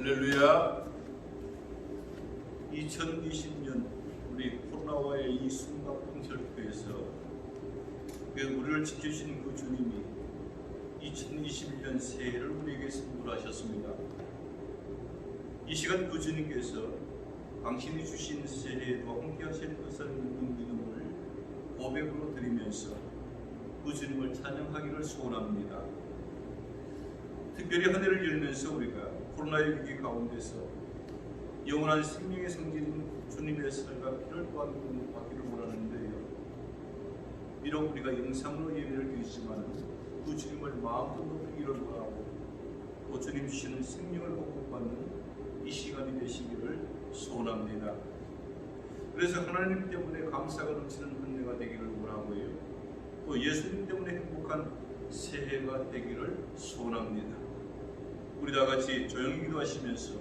할렐루야. 2020년 우리 코로나와의 이 숨가풍절표에서 우리를 지켜주신 그 주님이 2021년 새해를 우리에게 선물하셨습니다. 이 시간 그 주님께서 당신이 주신 새해에도 함께 하실 것을 믿음을 고백으로 드리면서 그 주님을 찬양하기를 소원합니다. 특별히 한 해를 열면서 우리가 코로나의 위기 가운데서 영원한 생명의 성질인 주님의 살과 피를 또한 받기를 원하는데요. 비록 우리가 영상으로 예배를 드리지만 그 주님을 마음껏 높이기를 원하고 또 주님 주시는 생명을 공급받는 이 시간이 되시기를 소원합니다. 그래서 하나님 때문에 감사가 넘치는 한 해가 되기를 원하고요. 또 예수님 때문에 행복한 새해가 되기를 소원합니다. 우리 다 같이 조용히 기도하시면서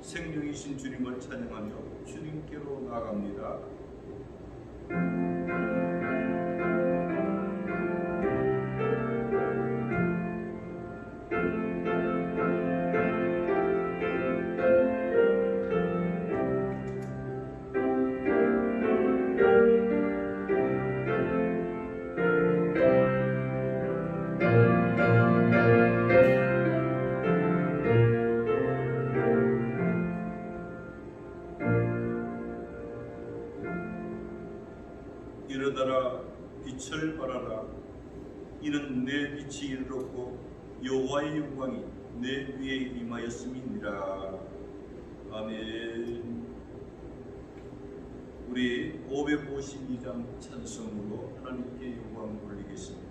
생명이신 주님을 찬양하며 주님께로 나아갑니다. 일어나라 빛을 발하라. 이는 내 빛이 이르렀고 여호와의 영광이 내 위에 임하였음이니라. 아멘. 우리 552장 찬송으로 하나님께 영광을 올리겠습니다.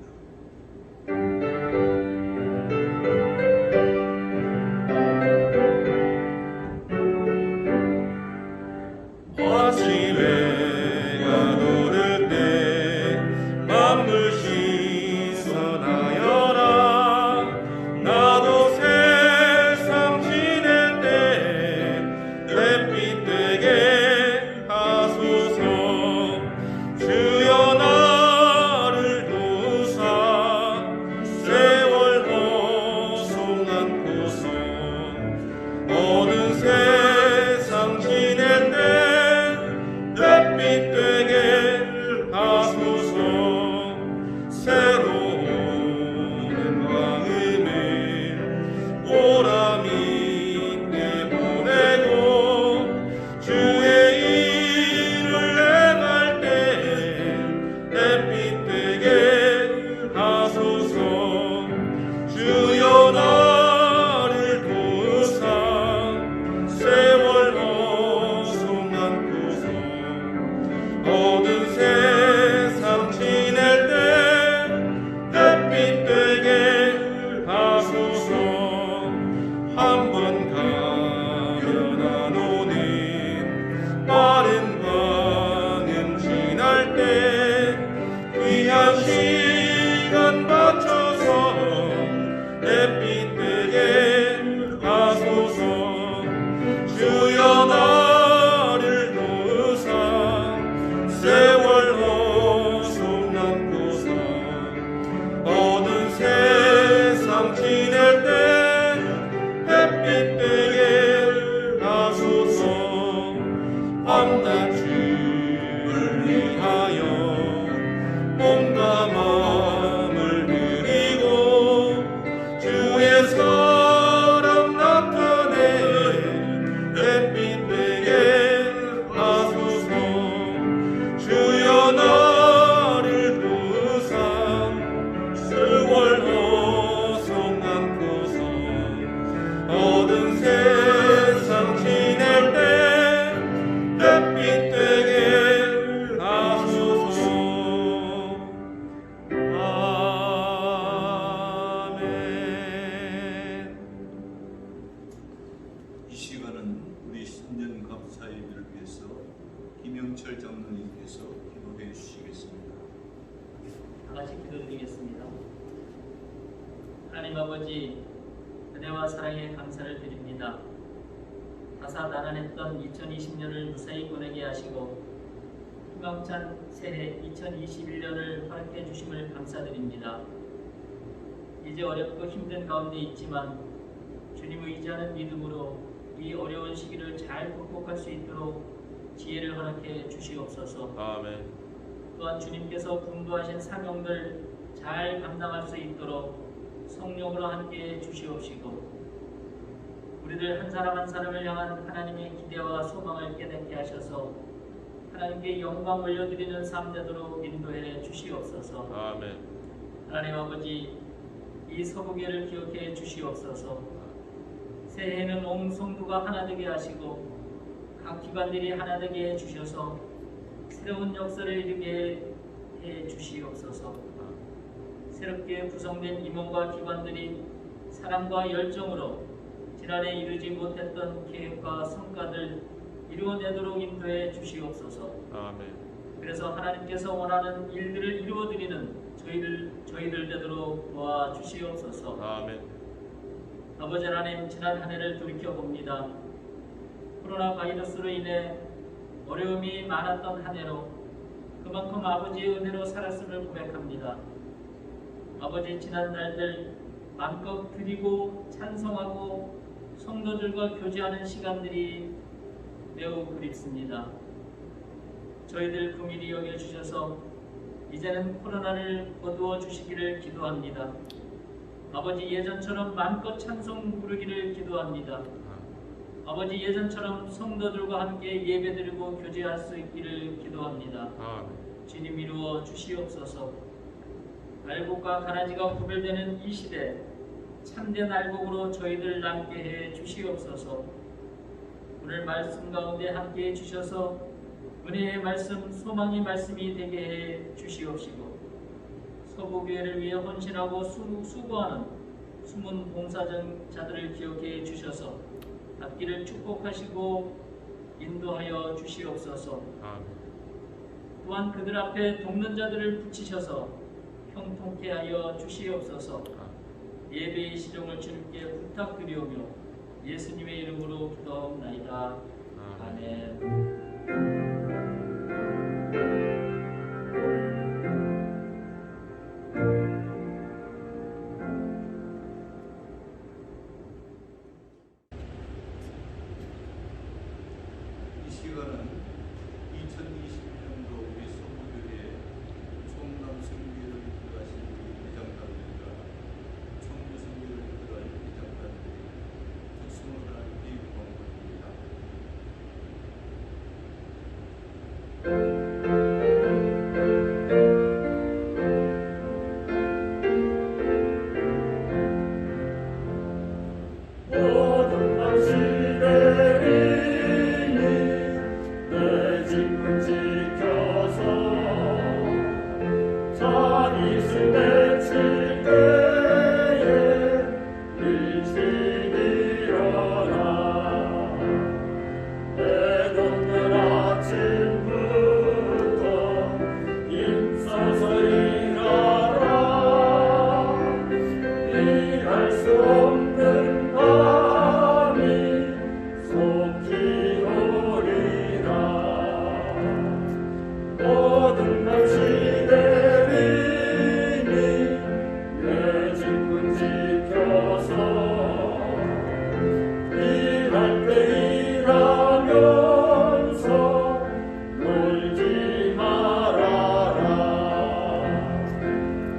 김영철 장로님께서 기도해 주시겠습니다. 다 같이 기도드리겠습니다. 하나님 아버지, 은혜와 사랑에 감사를 드립니다. 다사다난했던 2020년을 무사히 보내게 하시고 희망찬 새해 2021년을 허락해 주심을 감사드립니다. 이제 어렵고 힘든 가운데 있지만 주님 의지하는 믿음으로 이 어려운 시기를 잘 극복할 수 있도록 지혜를 허락해 주시옵소서. 아멘. 또한 주님께서 분부하신 사명들 잘 감당할 수 있도록 성령으로 함께해 주시옵시고 우리들 한 사람 한 사람을 향한 하나님의 기대와 소망을 깨닫게 하셔서 하나님께 영광 올려드리는 삶 되도록 인도해 주시옵소서. 아멘. 하나님 아버지, 이 서부교회를 기억해 주시옵소서. 새해에는 온 성도가 하나 되게 하시고 각 기관들이 하나 되게 해 주셔서 새로운 역사를 이루게 해 주시옵소서. 새롭게 구성된 임원과 기관들이 사랑과 열정으로 지난해 이루지 못했던 계획과 성과들 이루어내도록 인도해 주시옵소서. 아멘. 그래서 하나님께서 원하는 일들을 이루어드리는 저희들 되도록 도와주시옵소서. 아멘. 아버지 하나님, 지난 한 해를 돌이켜봅니다. 코로나 바이러스로 인해 어려움이 많았던 한 해로 그만큼 아버지의 은혜로 살았음을 고백합니다. 아버지, 지난 날들 마음껏 드리고 찬송하고 성도들과 교제하는 시간들이 매우 그립습니다. 저희들 긍휼히 여겨주셔서 이제는 코로나를 거두어 주시기를 기도합니다. 아버지, 예전처럼 마음껏 찬송 부르기를 기도합니다. 아버지, 예전처럼 성도들과 함께 예배드리고 교제할 수 있기를 기도합니다. 주님 이루어 주시옵소서. 알곡과 가라지가 구별되는 이 시대 참된 알곡으로 저희들 남게 해 주시옵소서. 오늘 말씀 가운데 함께 해 주셔서 은혜의 말씀, 소망의 말씀이 되게 해 주시옵시고 서부교회를 위해 헌신하고 수고하는 숨은 봉사자들을 기억해 주셔서 앞길을 축복하시고 인도하여 주시옵소서. 또한 그들 앞에 돕는 자들을 붙이셔서 형통케 하여 주시옵소서. 예배의 시종을 주님께 부탁드리오며 예수님의 이름으로 기도하옵나이다. 아멘. 이 시간은 2021년도 우리 서부교회 총남 성교회를 이끌어가신 우리 회장단들과 총무 성교회를 이끌어갈 회장단들이 특성을 하나님께 영광드립니다.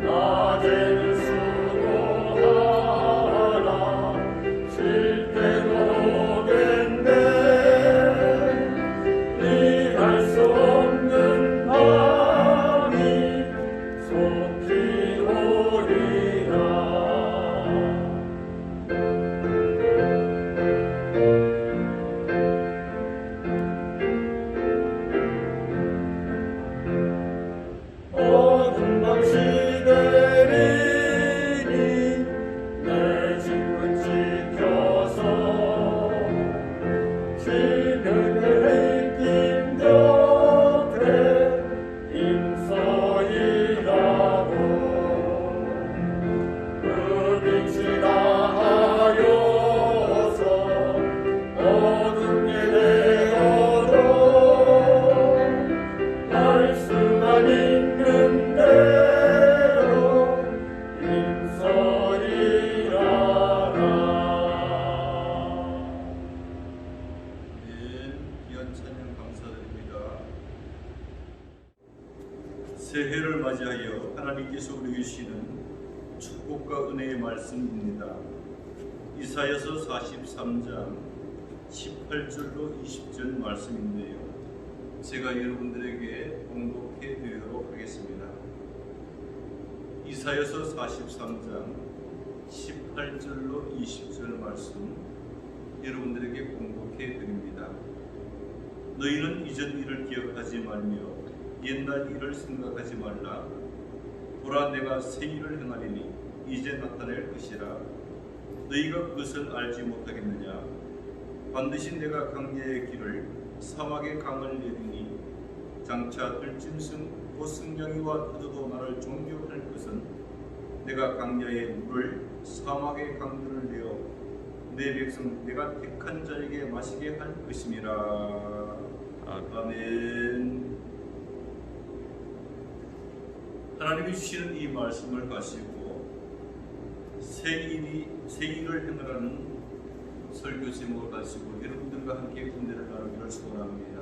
낮에는 수고하라 주시는 축복과 은혜의 말씀입니다. 이사야서 43장 18절로 20절 말씀인데요. 제가 여러분들에게 봉독해 드리도록 하겠습니다. 이사야서 43장 18절로 20절 말씀 여러분들에게 봉독해 드립니다. 너희는 이전 일을 기억하지 말며 옛날 일을 생각하지 말라. 보라, 내가 새 일을 행하리니 이제 나타낼 것이라. 너희가 그것을 알지 못하겠느냐? 반드시 내가 강야의 길을 사막의 강을 내리니 장차 들짐승 곧 승냥이와 타도도 나를 존경할 것은 내가 강야의 물을 사막의 강들을 내어 내 백성 내가 택한 자에게 마시게 할 것임이라. 아멘. 하나님이 주시는 이 말씀을 가지고 새 일을 행하라는 설교 제목을 가지고 여러분들과 함께 은혜를 나누기를 소원합니다.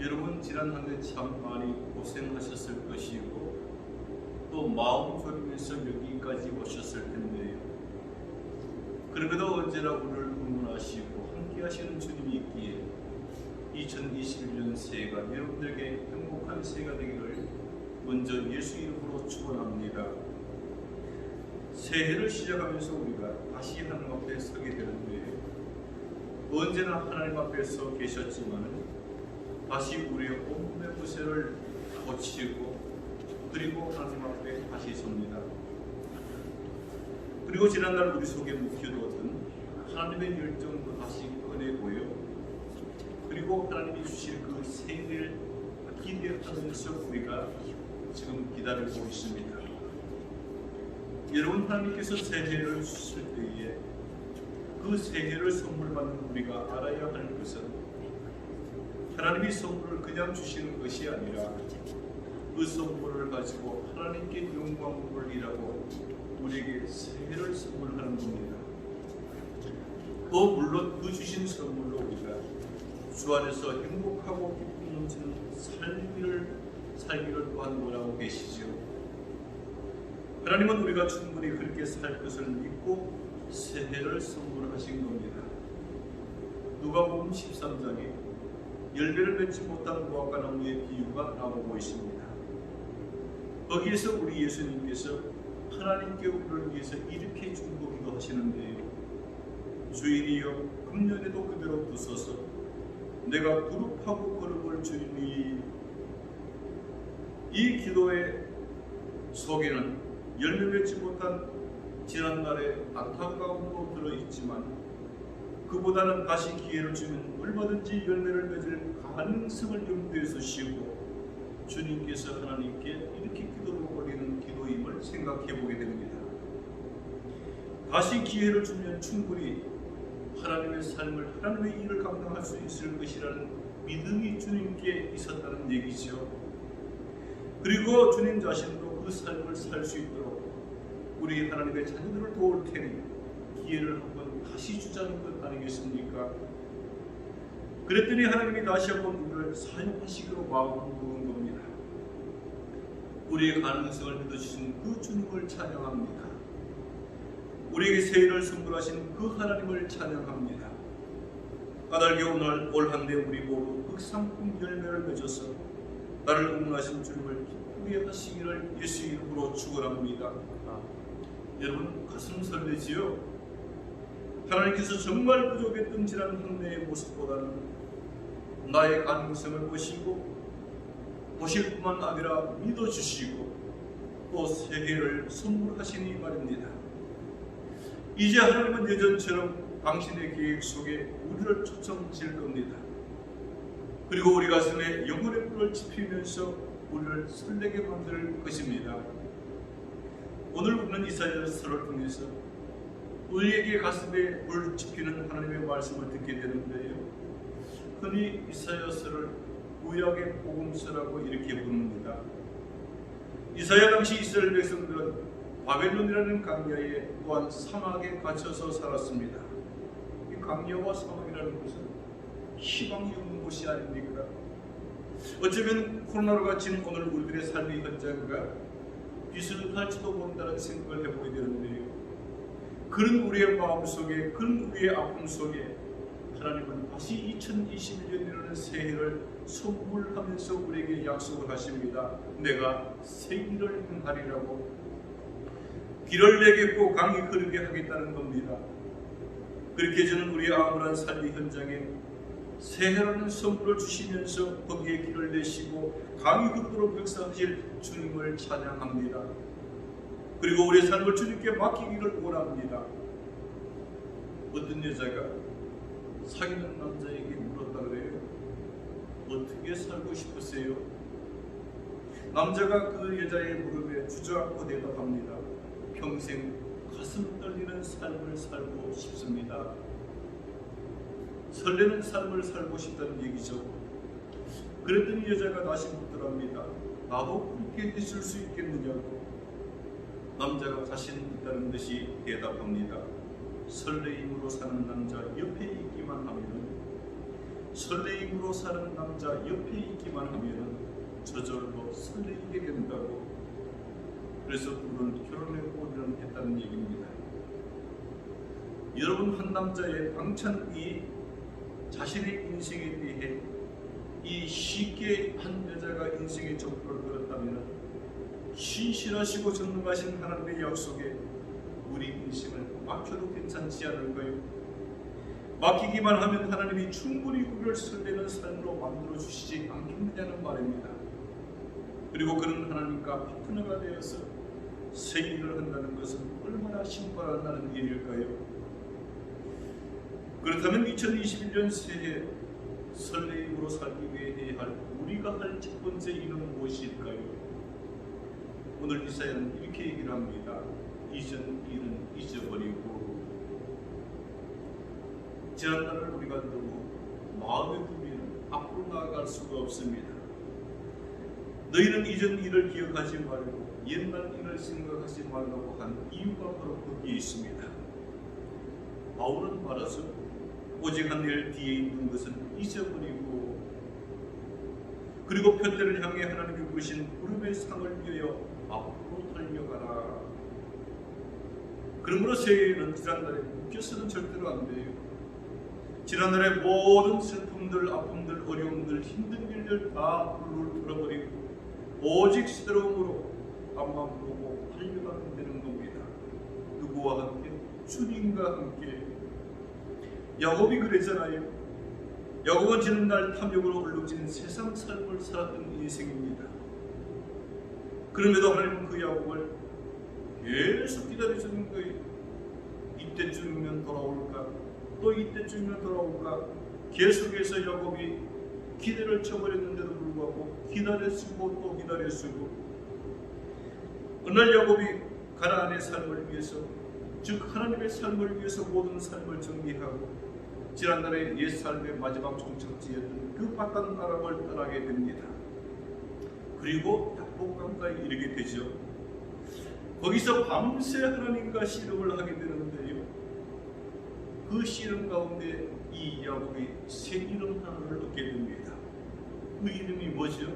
여러분 지난 한 해 참 많이 고생하셨을 것이고 또 마음 졸이면서 여기까지 오셨을 텐데요. 그럼에도 언제나 우리를 응원하시고 함께 하시는 주님이 있기에 2021년 새해가 여러분들에게 행복한 새해가 되기를 먼저 예수 이름으로 축원합니다. 새해를 시작하면서 우리가 다시 하나님 앞에 서게 되는데 언제나 하나님 앞에 서 계셨지만 다시 우리의 온몸의 부세를 고치고 그리고 하나님 앞에 다시 섭니다. 그리고 지난날 우리 속에 묵혀두었던 하나님의 열정도 다시 꺼내고요. 그리고 하나님이 주실 그 새해를 기대하면서 우리가 지금 기다리고 있습니다. 여러분, 하나님께서 새해를 주실 때에 그 새해를 선물 받는 우리가 알아야 할 것은 하나님이 선물을 그냥 주시는 것이 아니라 그 선물을 가지고 하나님께 영광을 돌리라고 우리에게 새해를 선물하는 겁니다. 또 물론 그 주신 선물로 우리가 주 안에서 행복하고 기쁨 넘치는 살기를 또한 원하고 계시죠. 하나님은 우리가 충분히 그렇게 살 것을 믿고 새해를 선물하신 겁니다. 누가복음 13장에 열매를 맺지 못한 무화과 나무의 비유가 나오고 있습니다. 거기에서 우리 예수님께서 하나님께 우리를 위해서 이렇게 중보기도 하시는데요. 주인이여, 금년에도 그대로 부소서. 내가 두릅하고 거름을 주님이. 이 기도의 속에는 열매 맺지 못한 지난날의 안타까움도 들어있지만 그보다는 다시 기회를 주면 얼마든지 열매를 맺을 가능성을 염두에 두시고 주님께서 하나님께 이렇게 기도를 올리는 기도임을 생각해 보게 됩니다. 다시 기회를 주면 충분히 하나님의 삶을, 하나님의 일을 감당할 수 있을 것이라는 믿음이 주님께 있었다는 얘기죠. 그리고 주님 자신도 그 삶을 살 수 있도록 우리 하나님의 자녀들을 도울 테니 기회를 한번 다시 주자는 것 아니겠습니까? 그랬더니 하나님이 다시 한번 우리를 사용하시기로 마음을 먹은 겁니다. 우리의 가능성을 믿어주신 그 주님을 찬양합니다. 우리에게 새해를 선물하신 그 하나님을 찬양합니다. 까닭에 올 한 해 우리 모두 흑상품 열매를 맺어서 나를 응원하신 주님을 기쁘게 하시기를 예수 이름으로 축원합니다. 여러분, 가슴 설레지요? 하나님께서 정말 부족했던 지난 한 해의 모습보다는 나의 가능성을 보시고 보실 뿐만 아니라 믿어주시고 또 새해를 선물하시니 말입니다. 이제 하나님은 예전처럼 당신의 계획 속에 우리를 초청하실 겁니다. 그리고 우리 가슴에 영혼의 불을 지피면서 우리를 설레게 만들 것입니다. 오늘 우리는 이사야서를 통해서 우리에게 가슴에 불을 지피는 하나님의 말씀을 듣게 되는데요. 흔히 이사야서를 구약의 복음서라고 이렇게 부릅니다. 이사야 당시 이스라엘 백성들은 바벨론이라는 강야에 또한 사막에 갇혀서 살았습니다. 이 강야와 사막이라는 것은 희망이 없는 곳이 아닙니까? 어쩌면 코로나로 갇힌 오늘 우리들의 삶의 현장과 비슷할지도 모른다는 생각을 해보게 되는데요. 그런 우리의 마음속에, 그런 우리의 아픔 속에 하나님은 다시 2021년이라는 새해를 선물하면서 우리에게 약속을 하십니다. 내가 새 길을 행하리라고, 길을 내겠고 강이 흐르게 하겠다는 겁니다. 그렇게 저는 우리의 암울한 삶의 현장에 새해라는 선물을 주시면서 거기에 길을 내시고 강이 흐르도록 역사하실 주님을 찬양합니다. 그리고 우리의 삶을 주님께 맡기기를 원합니다. 어떤 여자가 사귀는 남자에게 물었다 그래요. 어떻게 살고 싶으세요? 남자가 그 여자의 물음에 주저앉고 대답합니다. 평생 가슴 떨리는 삶을 살고 싶습니다. 설레는 삶을 살고 싶다는 얘기죠. 그랬더니 여자가 다시 묻더랍니다. 나도 그렇게 해줄 수 있겠느냐고. 남자가 자신 있다는 듯이 대답합니다. 설레임으로 사는 남자 옆에 있기만 하면은, 설레임으로 사는 남자 옆에 있기만 하면은 저절로 설레이게 된다고. 그래서 둘은 결혼에 올인했다는 얘기입니다. 여러분, 한 남자의 방찬이 자신의 인생에 대해 이 쉽게 한 여자가 인생의 족보를 걸었다면 신실하시고 전능하신 하나님의 약속에 우리 인생을 맡겨도 괜찮지 않을까요? 맡기기만 하면 하나님이 충분히 우리를 설레는 삶으로 만들어 주시지 않겠느냐는 말입니다. 그리고 그런 하나님과 파트너가 되어서 새 일을 한다는 것은 얼마나 신바라는 일일까요? 그렇다면 2021년 새해 설레임으로 살기 위해 해야 할 우리가 할 첫 번째 일은 무엇일까요? 오늘 이사야는 이렇게 얘기를 합니다. 이전 일은 잊어버리고. 지난날을 우리가 너무 마음에 두면 앞으로 나아갈 수가 없습니다. 너희는 이전 일을 기억하지 말고 옛날 일을 생각하지 말라고 한 이유가 바로 거기에 있습니다. 바울은 말하죠. 오직 한 일 뒤에 있는 것은 잊어버리고, 그리고 편대를 향해 하나님이 부르신 부름의 상을 위하여 앞으로 달려가라. 그러므로 새해에는 지난날에 묶여서는 절대로 안 돼요. 지난날의 모든 슬픔들, 아픔들, 어려움들, 힘든 일들 다 훌훌 털어버리고 오직 새로움으로 앞만 보고 달려가면 되는 겁니다. 누구와 함께? 주님과 함께. 야곱이 그랬잖아요. 야곱은 지난날 탐욕으로 얼룩진 세상 삶을 살았던 인생입니다. 그럼에도 하나님은 그 야곱을 계속 기다려주는 거예요. 이때쯤이면 돌아올까? 또 이때쯤이면 돌아올까? 계속해서 야곱이 기대를 쳐버렸는데도 불구하고 기다렸고 또 기다렸고, 어느 날 야곱이 가나안의 삶을 위해서, 즉 하나님의 삶을 위해서 모든 삶을 정리하고 지난날의 옛 삶의 마지막 종착지였던 그 바단 아람을 떠나게 됩니다. 그리고 야복강가에 이르게 되죠. 거기서 밤새 하나님과 씨름을 하게 되는데요. 그 씨름 가운데 이 야곱이 새 이름 하나를 얻게 됩니다. 그 이름이 뭐죠?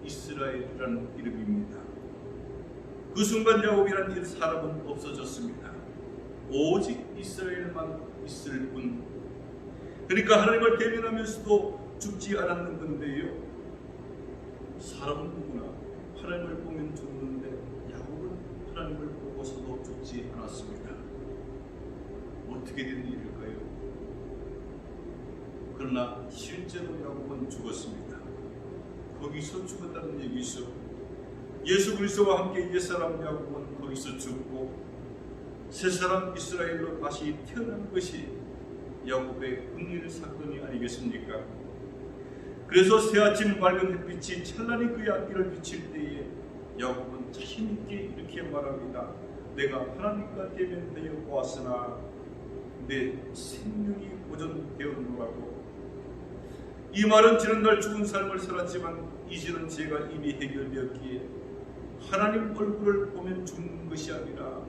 이스라엘이라는 이름입니다. 그 순간 야곱이라는 사람은 없어졌습니다. 오직 이스라엘만 있을 뿐. 그러니까 하나님을 대면하면서도 죽지 않았는 건데요. 사람은 누구나 하나님을 보면 죽는데 야곱은 하나님을 보고서도 죽지 않았습니다. 어떻게 된 일일까요? 그러나 실제로 야곱은 죽었습니다. 거기서 죽었다는 얘기죠. 예수 그리스도와 함께 옛사람 야곱은 거기서 죽고 새사람 이스라엘로 다시 태어난 것이 야곱의 긍휼 사건이 아니겠습니까? 그래서 새아침 밝은 햇빛이 찬란히 그의 앞길을 비칠 때에 야곱은 자신 있게 이렇게 말합니다. 내가 하나님과 대면하여 보았으나 내 생명이 보존되었노라고. 이 말은 지난날 죽은 삶을 살았지만 이제는 죄가 이미 해결되었기에 하나님 얼굴을 보면 죽는 것이 아니라,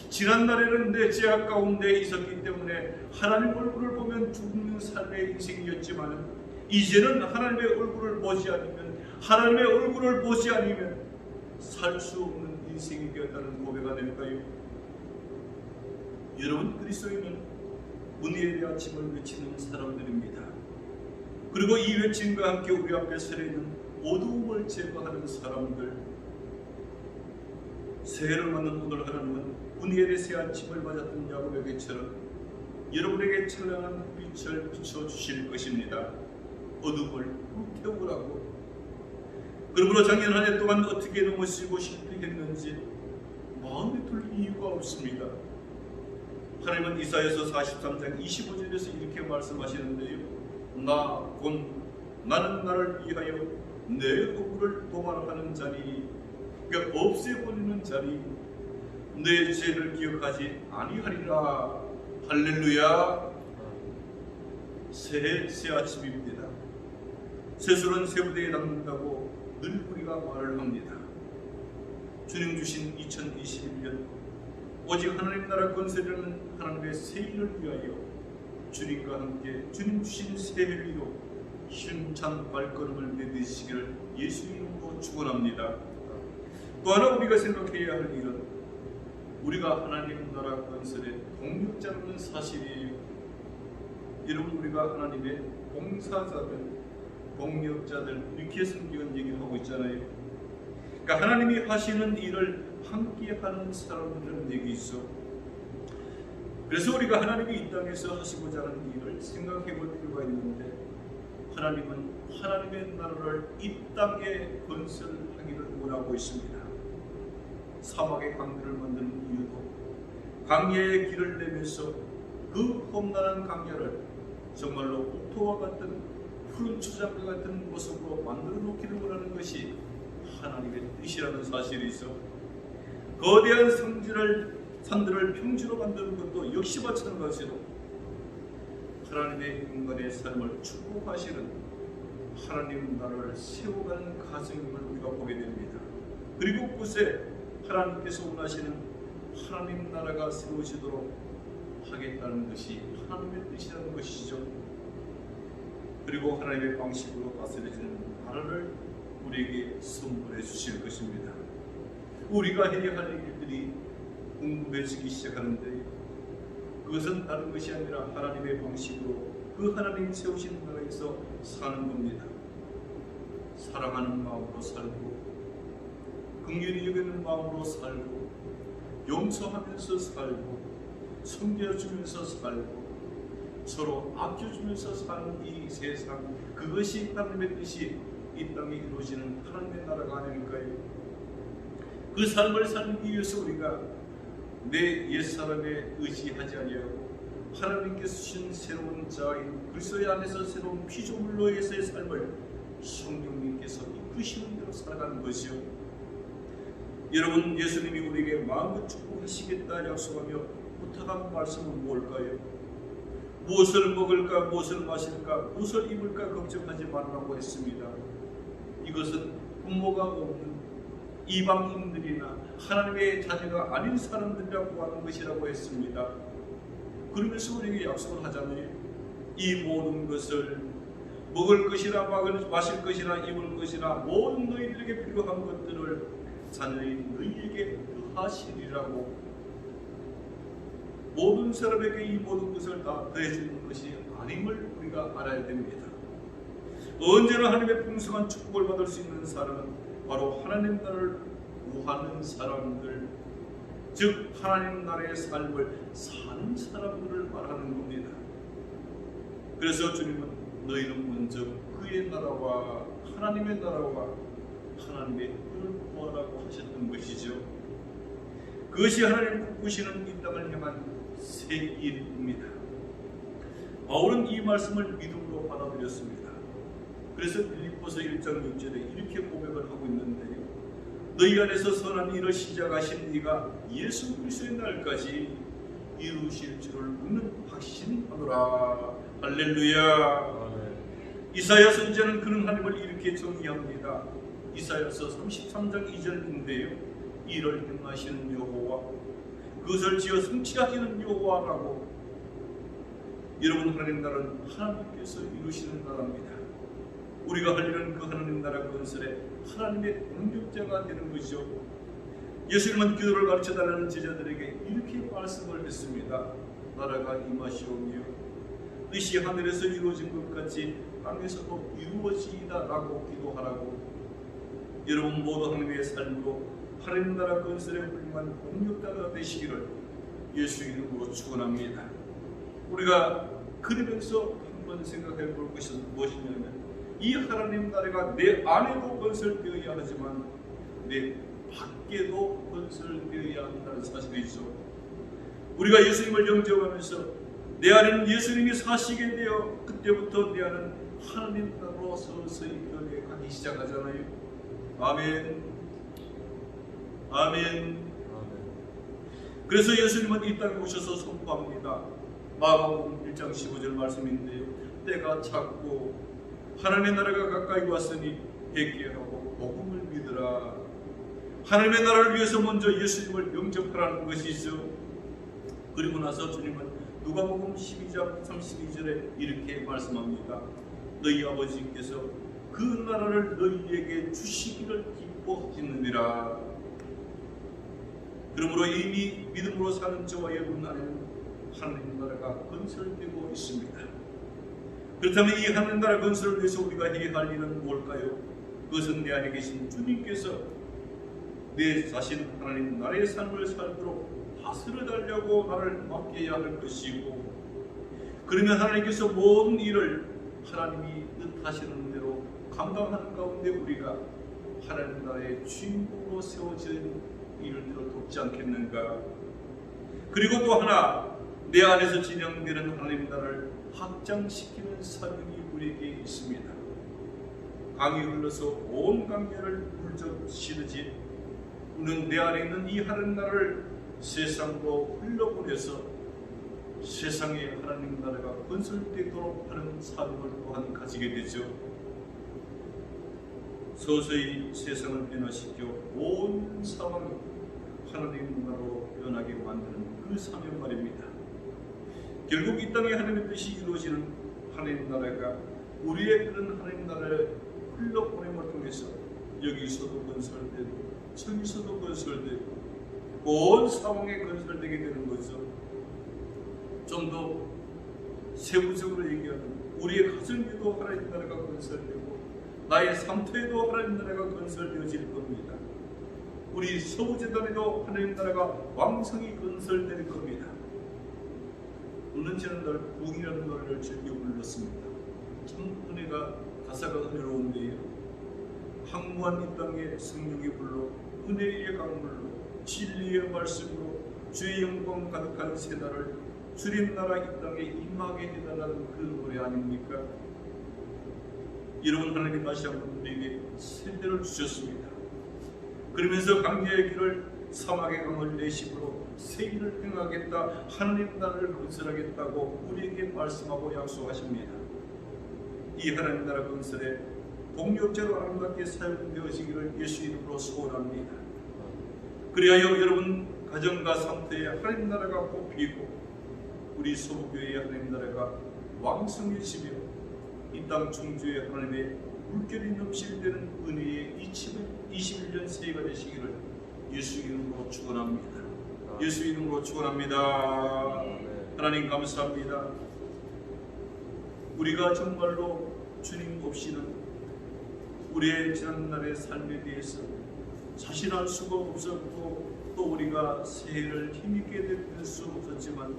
지난날에는 내 죄악 가운데 있었기 때문에 하나님 얼굴을 보면 죽는 삶의 인생이었지만 이제는 하나님의 얼굴을 보지 않으면, 하나님의 얼굴을 보지 않으면 살 수 없는 인생이 되었다는 고백 아닐까요? 여러분, 그리스도인은 은혜의 아침을 외치는 사람들입니다. 그리고 이 외침과 함께 우리 앞에 서려 있는 어두움을 제거하는 사람들, 새해를 맞는 오늘 하나님은 은혜의 새 아침을 맞았던 야곱에게처럼 여러분에게 찬란한 빛을 비춰주실 것입니다. 어둠을 불태우라고. 그러므로 작년 한 해 동안 어떻게 넘어지고 실패했는지 마음에 둘 이유가 없습니다. 하나님은 이사야서 43장 25절에서 이렇게 말씀하시는데요. 나는 나를 위하여 내 허물을 도말하는 자니, 그러니까 없애버리는 자니 내 죄를 기억하지 아니하리라. 할렐루야. 새해 새 아침입니다. 새술은 새부대에 담는다고 늘 우리가 말을 합니다. 주님 주신 2021년 오직 하나님 나라 건설이라는 하나님의 새 일을 위하여 주님과 함께 주님 주신 새해를 위로 힘찬 발걸음을 내딛으시기를 예수 이름으로 축원합니다. 또 하나 우리가 생각해야 할 일은 우리가 하나님 나라 건설의 동력자라는 사실이에요. 여러분, 우리가 하나님의 봉사자들, 동력자들 이렇게 성경은 얘기를 하고 있잖아요. 그러니까 하나님이 하시는 일을 함께하는 사람들은 여기 있어. 그래서 우리가 하나님이 이 땅에서 하시고자 하는 일을 생각해 볼 필요가 있는데, 하나님은 하나님의 나라를 이 땅에 건설하기를 원하고 있습니다. 사막의 강들을 만드는 이유도 강야의 길을 내면서 그 험난한 강야를 정말로 옥토와 같은 푸른 초장과 같은 모습으로 만들어 놓기를 원하는 것이 하나님의 뜻이라는 사실이 있어. 거대한 산들을 평지로 만드는 것도 역시 마찬가지로 하나님의 인간의 삶을 축복하시는 하나님 나라를 세워가는 가정임을 우리가 보게 됩니다. 그리고 그곳에 하나님께서 원하시는 하나님 나라가 세워지도록 하겠다는 것이 하나님의 뜻이라는 것이죠. 그리고 하나님의 방식으로 다스려지는 나라를 우리에게 선물해 주실 것입니다. 우리가 해야 할 일들이 궁금해지기 시작하는데, 그것은 다른 것이 아니라 하나님의 방식으로 그 하나님 세우신 나라에서 사는 겁니다. 사랑하는 마음으로 살고, 긍휼히 여기는 마음으로 살고, 용서하면서 살고, 섬겨주면서 살고, 서로 아껴주면서 사는 이 세상, 그것이 하나님의 뜻이 이 땅에 이루어지는 하나님의 나라가 아닐까요? 그 삶을 살기 위해서 우리가 내 옛사람에 의지하지 아니하고 하나님께서 주신 새로운 자인 그리스도 안에서 새로운 피조물로에서의 삶을 성령님께서 이끄시는 대로 살아가는 것이요. 여러분, 예수님이 우리에게 마음껏 축복하시겠다 약속하며 부탁한 말씀은 뭘까요? 무엇을 먹을까, 무엇을 마실까, 무엇을 입을까 걱정하지 말라고 했습니다. 이것은 부모가 없는 이방인들이나 하나님의 자녀가 아닌 사람들이라고 하는 것이라고 했습니다. 그러면서 우리에게 약속을 하잖아요. 이 모든 것을 먹을 것이나 마실 것이나 입을 것이나 모든 너희들에게 필요한 것들을 자녀인 너희에게 하시리라고. 모든 사람에게 이 모든 것을 다 더해주는 것이 아님을 우리가 알아야 됩니다. 언제나 하나님의 풍성한 축복을 받을 수 있는 사람은 바로 하나님 나라를 구하는 사람들, 즉 하나님 나라의 삶을 사는 사람들을 말하는 겁니다. 그래서 주님은 너희는 먼저 그의 나라와 하나님의 나라와 하나님의 뜻을 구하라고 하셨던 것이죠. 그것이 하나님 꿈꾸시는 이 땅을 향한 새 일입니다. 바울은 이 말씀을 믿음으로 받아들였습니다. 그래서 빌립보서 1장 6절에 이렇게 고백을 하고 있는데요. 너희 안에서 선한 일을 시작하신 네가 예수 그리스도의 날까지 이루실 줄을 믿는 확신하노라. 할렐루야. 이사야 선지자는 그런 하나님을 이렇게 정의합니다. 이사야서 33장 2절인데요. 이를 행하시는 여호와, 그것을 지어 성취하시는 여호와라고. 여러분, 하나님 나라는 하나님께서 이루시는 나라입니다. 우리가 할 일은 그 하나님 나라 건설에 하나님의 동력자가 되는 것이죠. 예수님은 기도를 가르쳐달라는 제자들에게 이렇게 말씀을 했습니다. 나라가 임하시오며 뜻이 하늘에서 이루어진 것 같이 땅에서도 이루어지이다 라고 기도하라고. 여러분 모두 하나님의 삶으로 하나님 나라 건설에 훌륭한 동력자가 되시기를 예수 이름으로 축원합니다. 우리가 그러면서 한번 생각해 볼 것은 무엇이냐면 이 하나님 나라가 내 안에도 건설되어야 하지만 내 밖에도 건설되어야 한다는 사실이죠. 우리가 예수님을 영접하면서 내 안에는 예수님이 사시게 되어 그때부터 내 안은 하나님 나라로 서서히 변해가기 시작하잖아요. 아멘. 아멘. 그래서 예수님은 이 땅에 오셔서 선포합니다. 마가복음 1장 15절 말씀인데요. 때가 찼고 하나님의 나라가 가까이 왔으니 회개하고 복음을 믿으라. 하나님의 나라를 위해서 먼저 예수님을 영접하라는 것이죠. 그리고 나서 주님은 누가복음 12장 32절에 이렇게 말씀합니다. 너희 아버지께서 그 나라를 너희에게 주시기를 기뻐하시느니라. 그러므로 이미 믿음으로 사는 저와 여러분 안에는 하나님 나라가 건설되고 있습니다. 그렇다면 이 하나님 나라 건설을 위해서 우리가 해야 할 일은 뭘까요? 그것은 내 안에 계신 주님께서 내 자신 하나님 나라의 삶을 살도록 다스려달라고 나를 맡겨야 할 것이고, 그러면 하나님께서 모든 일을 하나님이 뜻하시는 대로 감당하는 가운데 우리가 하나님 나라의 주인공으로 세워진 일을 돕지 않겠는가. 그리고 또 하나, 내 안에서 진행되는 하나님 나라를 확장시키는 사명이 우리에게 있습니다. 강이 흘러서 온 강계를 물적시르지 우리는 내 안에 있는 이 하나님 나라를 세상으로 흘러보내서 세상에 하나님 나라가 건설되도록 하는 사명을 또한 가지게 되죠. 서서히 세상을 변화시켜 온 상황이 하나님 나라로 변하게 만드는 그 사명 말입니다. 결국 이 땅에 하나님의 뜻이 이루어지는 하나님 나라가 우리의 그런 하나님 나라를 흘러보냄을 통해서 여기서도 건설되고 저기서도 건설되고 온 상황에 건설되게 되는 거죠. 좀 더 세부적으로 얘기하면 우리의 가정에도 하나님 나라가 건설되고 나의 삶터에도 하나님 나라가 건설되어질 겁니다. 우리 서부재단에도 하나님 나라가 왕성히 건설될 겁니다. 오늘 지난달 부흥이라는 노래를 즐겨 불렀습니다. 참 은혜가 가사가 은혜로운데요. 항무한 이 땅에 성령이 불러 은혜의 강물로 진리의 말씀으로 주의 영광 가득한 세달을 주님 나라 이 땅에 임하게 해달라는 그 노래 아닙니까? 여러분, 하나님 다시 한번 우리에게 세대를 주셨습니다. 그러면서 강제의 길을 사막의 강을 내심으로 새 길을 행하겠다, 하나님 나라를 건설하겠다고 우리에게 말씀하고 약속하십니다. 이 하나님 나라 건설에 동력자로 아름답게 사용되어지기를 예수 이름으로 소원합니다. 그리하여 여러분 가정과 상태에 하나님 나라가 꽃피고 우리 서부교회의 하나님 나라가 왕성해지며 이 땅 청주의 하나님의 물결이 넘실대는 은혜의 2021년 새해가 되시기를 예수 이름으로 축원합니다. 예수 이름으로 축원합니다. 하나님 감사합니다. 우리가 정말로 주님 없이는 우리의 지난날의 삶에 대해서 자신할 수가 없었고 또 우리가 새해를 힘있게 될 수 없었지만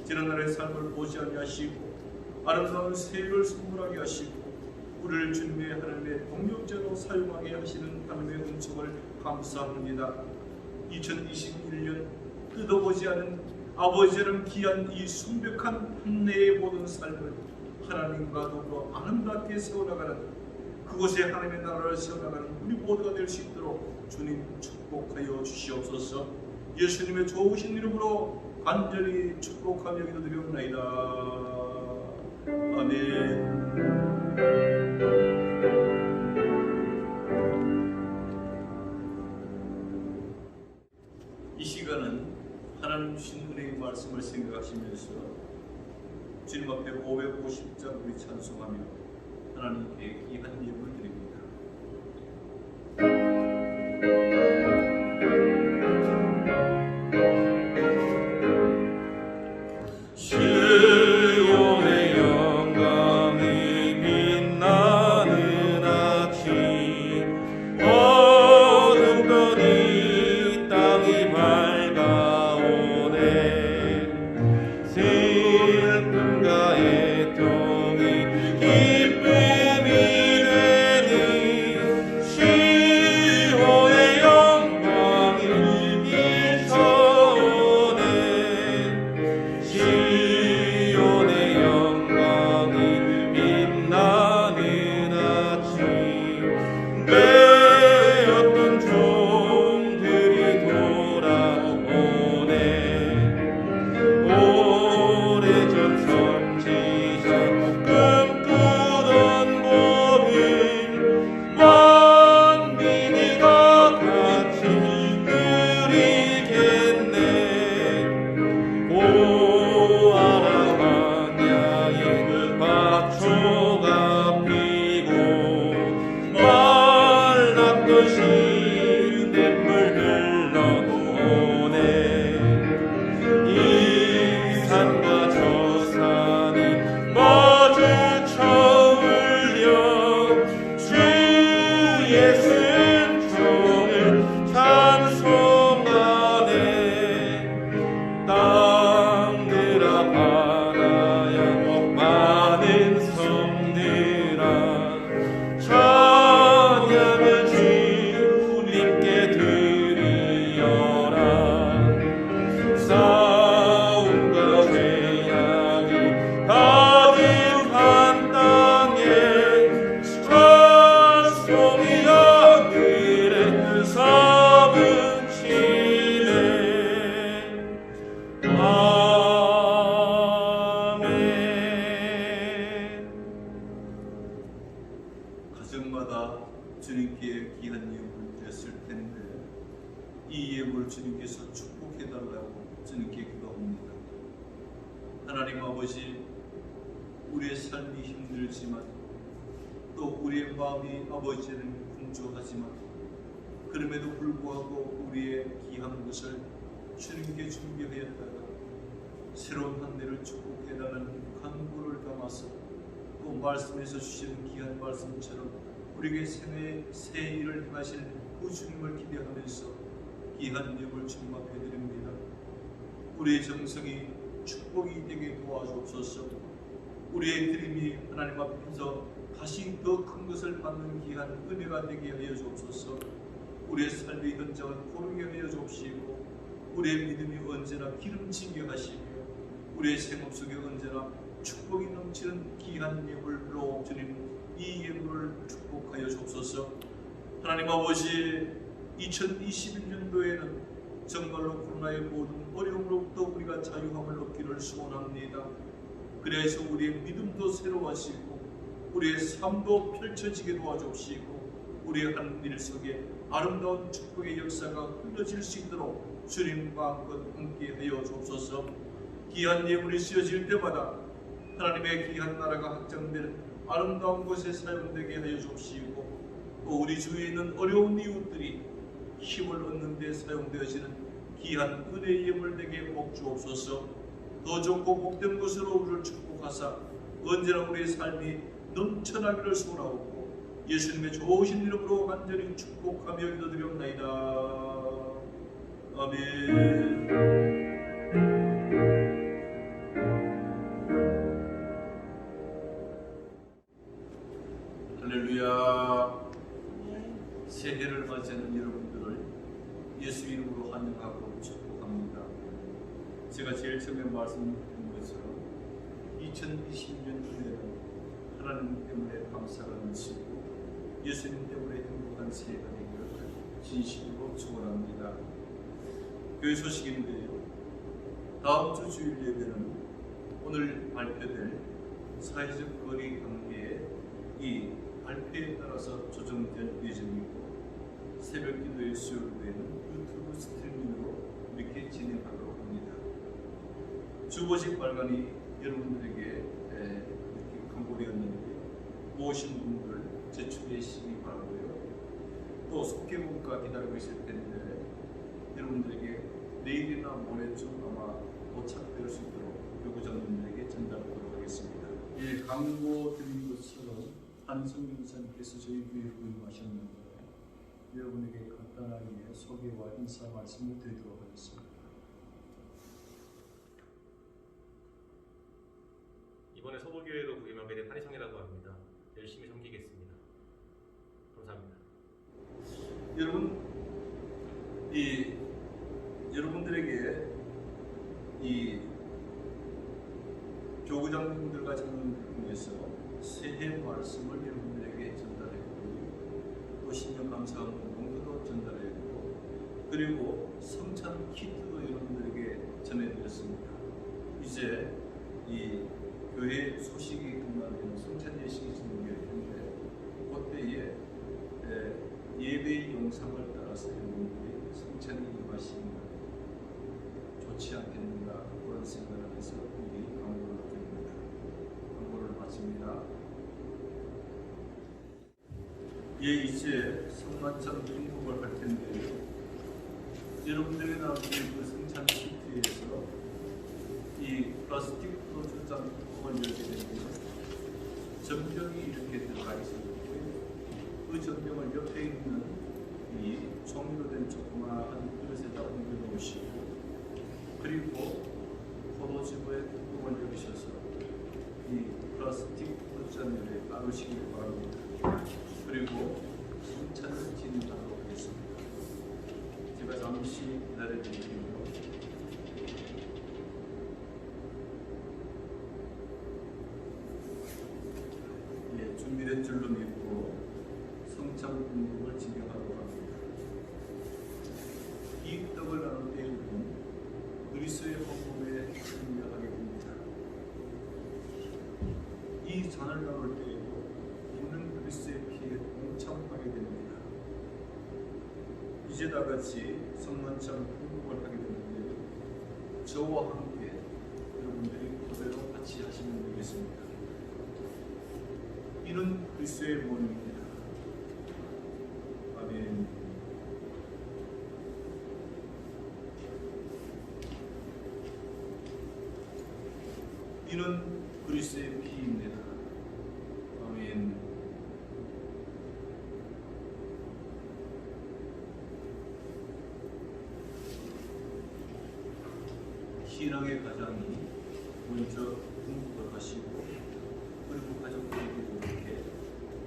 지난날의 삶을 보지 아니하시고 아름다운 새해를 선물하게 하시고 우리를 주님의 하나님의 동력자로 사용하게 하시는 하나님의 은총을 감사합니다. 2021년 뜯어보지 않은 아버지는 귀한 이 순백한 한 해의 모든 삶을 하나님과 더불어 아름답게 세워나가는 그곳에 하나님의 나라를 세워나가는 우리 모두가 될 수 있도록 주님 축복하여 주시옵소서. 예수님의 좋으신 이름으로 간절히 축복하며 기도드리옵나이다. 아멘. 이 시간은 하나님 주신 은혜의 말씀을 생각하시면서 주님 앞에 550장 우리 찬송하며 하나님께 귀한 예물 드립니다. 시온의 영광이 빛나는 아침 어둠거리 땅이 밝아오네 슬픔과 애통이 기쁨이 되니 시온의 영광이 비춰오네 시온의 영광이 빛나는 아침 매였던 종들이 돌아오네 오래전 선지자 꿈꾸던 봄을 만민이 다 같이 누리겠네 보아라 광야에 밭초가 피고 말랐던 시냇물 흘러오네 이 산과 저 산이 마주쳐 울려 주의 순종을 찬송하네 땅들아 바다야 많은 성들아 찬양을 주님께 드리어라 싸움과 죄악이 가득한 땅에 찬송이 하늘에 사무치네 아멘. 가정마다 주님께 귀한 예물을 드렸을 텐데 이 예물을 주님께서 축복해달라고 주님께 기도합니다. 하나님 아버지, 우리의 삶이 힘들지만 또 우리의 마음이 아버지는 분주하지만 그럼에도 불구하고 우리의 귀한 것을 주님께 준비하였다가 새로운 한 해를 축복해달라는 간구를 담아서 또 말씀에서 주시는 귀한 말씀처럼 우리에게 새 일을 행하실 그 주님을 기대하면서 귀한 예물 충만해드립니다. 우리의 정성이 축복이 되게 도와주옵소서. 우리의 드림이 하나님 앞에서 다시 더 큰 것을 받는 귀한 은혜가 되게 하여 주옵소서. 우리의 삶의 현장을 고르게 하여 주옵시고 우리의 믿음이 언제나 기름지게 하시며 우리의 생업 속에 언제나 축복이 넘치는 귀한 예물로 주님 이 예물을 축복하여 주옵소서. 하나님 아버지, 2021년도에는 정말로 코로나의 모든 어려움으로부터 우리가 자유함을 얻기를 소원합니다. 그래서 우리의 믿음도 새로워지고 우리의 삶도 펼쳐지게 도와주옵시고 우리의 하는 일 속에 아름다운 축복의 역사가 흘러질 수 있도록 주님과 함께 하여 주옵소서. 귀한 예물이 씌어질 때마다 하나님의 귀한 나라가 확장되는 아름다운 곳에 사용되게 하여 주옵시고 또 우리 주위에 있는 어려운 이웃들이 힘을 얻는 데 사용되어지는 귀한 은혜의 예물 되게 복 주옵소서. 더 좋고 복된 것으로 우리를 축복하사 언제나 우리의 삶이 넘쳐나기를 소원하옵고 예수님의 좋으신 이름으로 간절히 축복하며 기도드리옵나이다. 아멘. 할렐루야. 새해를 맞이하는 여러분들을 예수 이름으로 환영하고 축복합니다. 제가 제일 처음에 말씀드린 것처럼 2020년도에는 하나님 때문에 감사가 넘치고 예수님 때문에 행복한 새해가 되기를 진심으로 축원합니다. 교회 소식인데요. 다음 주 주일 예배는 오늘 발표될 사회적 거리 관계의 이 발표에 따라서 조정될 예정이고 새벽 기도의 수요일에는 유튜브 스트리밍으로 이렇게 진행하도록 합니다. 주보식 발간이 여러분들에게 이렇게 광고되었는데 모으신 분들 제출하시기 바라고요. 또 속개문과 기다리고 있을 텐데 여러분들에게 내일이나 모레쯤 아마 도착될 수 있도록 요구자분들에게 전달하도록 하겠습니다. 예, 광고 드린 것처럼 한성민 기사님께서 저희 교회에 부임하셨는데 여러분에게 간단하게 소개와 인사 말씀을 드리도록 하겠습니다. 이번에 서울교회로 부임하게 된 한희성이라고 합니다. 열심히 섬기겠습니다. 감사합니다. 여러분, 여러분들에게 이 교구장님들과 장로님들 중에서 새해 말씀을 여러분들에게 전달했고 또 신년 감사한 공부도 전달했고 그리고 성찬 키트도 여러분들에게 전해드렸습니다. 이제 이 교회 소식이 끝나면 성찬 예식이 진행될 텐데 그때에 예배의 영상을 따라서 여러분들이 성찬에 임하시면 좋지 않겠는가 그런 생각을 해서 미리 광고를 드립니다. 광고를 마칩니다. 예, 이제 성만찬 공급을 할 텐데요. 여러분들에게 나오는 그 성찬 키트에서 이 플라스틱 포도주잔 뚜껑을 열게 되면 전병이 이렇게 들어가 있습니다. 그 전병을 옆에 있는 이 종이로 된 조그마한 그릇에다 옮겨 놓으시고 그리고 포도즙의 뚜껑을 열으셔서 이 플라스틱 포도잔에 나누시길 바랍니다. 그리고 성찬을 진행하도록 하겠습니다. 제가 잠시 기다려드리고요. 예, 준비된 줄로 믿고 성찬 공급을 진행하도록 합니다. 이 떡을 나눌 때 우리는 그리스도의 헌금에 참여하게 됩니다. 이 잔을 나눌 때에도 우리는 그리스도의 피에 동참하게 됩니다. 이제 다 같이 성만찬 공급을 하게 되는데 저와 함께 여러분들이 그대로 같이 하시면 되겠습니다. 이는 그리스도의 몸입니다. 아멘. 이는 그리스도의 피입니다. 아멘. 신앙의 가장이 먼저 공부를 하시고 그리고 가족들에게 이렇게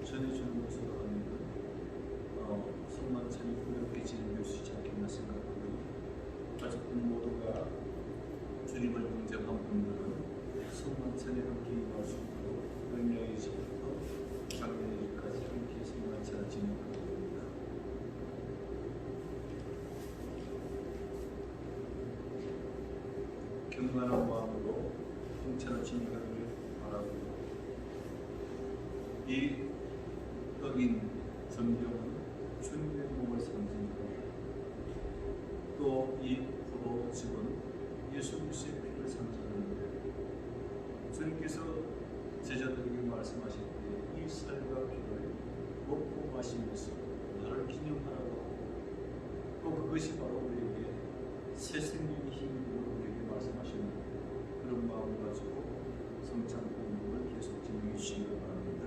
전해주는 것으로 하면 성만찬이 부드럽게 진행될 수 있지 않겠나 생각하고요. 가족들 모두가 주님을 인정한 분들은 성만찬에 함께 임할 수 있도록 명령일부터 장례일까지 함께 성만찬을 진행하고 있습니다. 경건한 마음으로 성찬을 진행하기를 바라고 이 떡인 전병은 주님의 몸을 상징하고 또 이 포도즙은 예수 그리스도의 피를 상징하는데 주님께서 제자들에게 말씀하실 때 이 살과 피를 먹고 마시면서 나를 기념하라고 또 그것이 바로 우리에게 새 생명의 힘으로 우리에게 말씀하셨는데 그런 마음을 가지고 성찬 공급을 계속 진행해 주시기 바랍니다.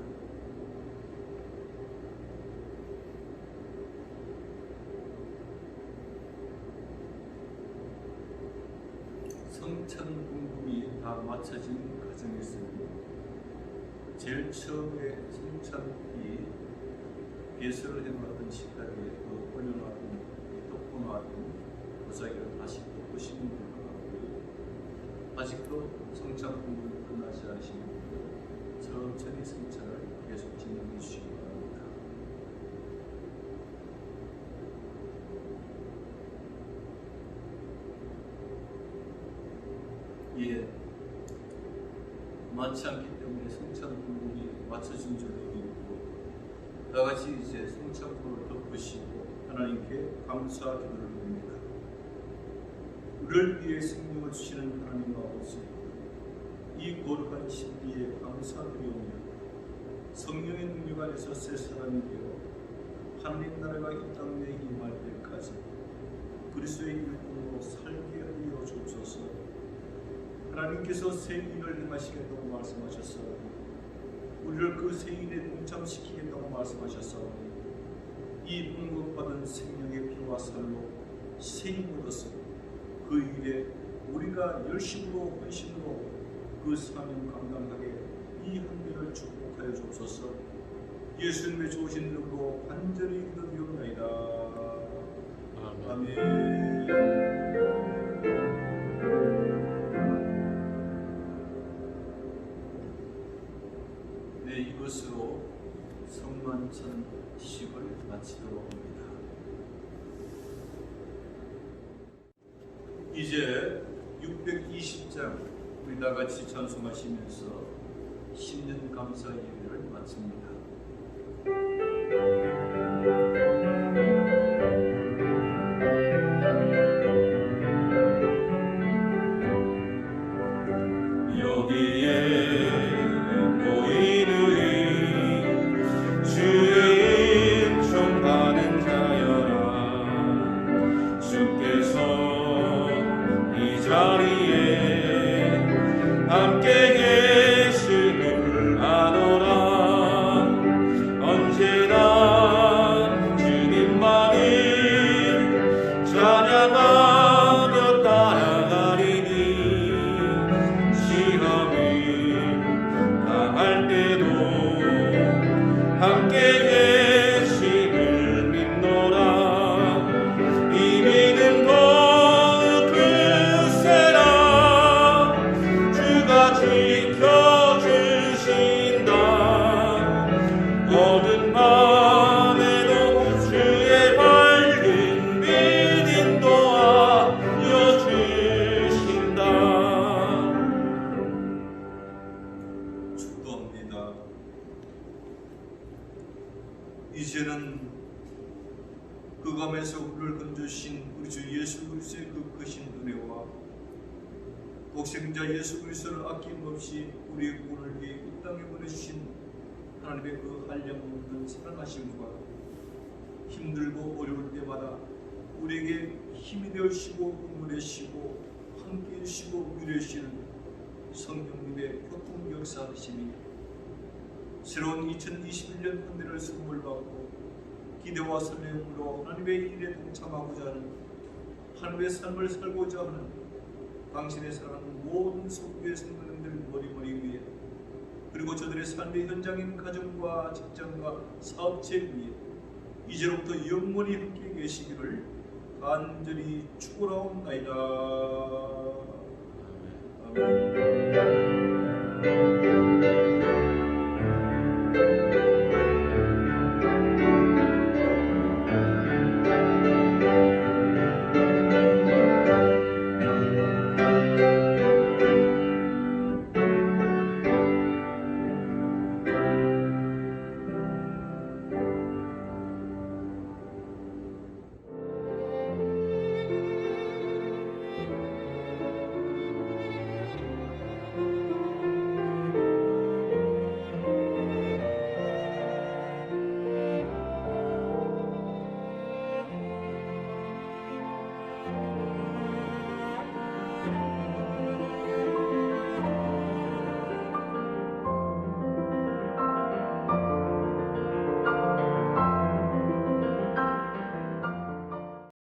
성찬 공급이 다 마쳐진 과정에서는 제일 처음에 성찬이 배설을 해놓았던 식탁에 그 올려놨던 덮어놨던 도자기를 다시 덮으시는 분들하고요. 아직도 성찬 공급이 끝나지 않으신 분들 천천히 성찬을 계속 진행해 주시기 바랍니다. 예, 많지 않기 때문에 성찬 공급이 맞춰진 줄로 믿고 다같이 이제 성찬불을 덮으시고 하나님께 감사 기도를 드립니다. 우리를 위해 생명을 주시는 하나님 아버지, 이 거룩한 신비에 감사드리오며 성령의 능력 안에서 새 사람이 되어 하나님 나라가 이 땅에 임할 때까지 그리스도의 일꾼으로 살게 하여 주옵소서. 하나님께서 새 일을 행하시겠다고 말씀하셨사 우리를 그 새 일에 동참시키겠다고 말씀하셨사오니 이 공급받은 생명의 피와 살로 새 힘을 얻어서 그 일에 우리가 열심으로 헌신으로 그 사명 감당하게 이 한계를 축복하여 주옵소서. 예수님의 좋으신 이름으로 간절히 기도드리옵나이다. 아멘. 네, 이것으로 성만찬 식을 마치도록 합니다. 이제 620장 우리 다 같이 찬송하시면서 신년 감사 예배를 마칩니다. 여기에 보이는 주의 은총 받은 자여라. 주께서 이 자리에 함께 계심을 아노라. 언제나 주님만을 찬양하며 따라가리니 시험을 당할 때도 함께 계심을 믿노라. 이 믿음 더욱 크세라. 주가 지켜주신다. 모든 밤에도 주의 밝은 빛 인도하여 주신다. 축도합니다. 이제는 그 감에서 우리를 건져주신 우리 주 예수 그리스도의 그 크신 은혜와 독생자 예수 그리스도를 아낌없이 우리의 구원을 위해 이 땅에 보내주신 하나님의 그 한량없는 사랑하심과 힘들고 어려울 때마다 우리에게 힘이 되어주시고 응원해주시고 함께해 주시고 위로해 주시는 성령님의 교통 역사하심이 새로운 2021년 한 해를 선물 받고 기대와 설렘으로 하나님의 일에 동참하고자 하는 하나님의 삶을 살고자 하는 당신의 사랑하는 모든 속교의 성도님들 머리머리 위에 그리고 저들의 삶의 현장인 가정과 직장과 사업체 위에 이제로부터 영원히 함께 계시기를 간절히 축원하옵나이다. 아멘.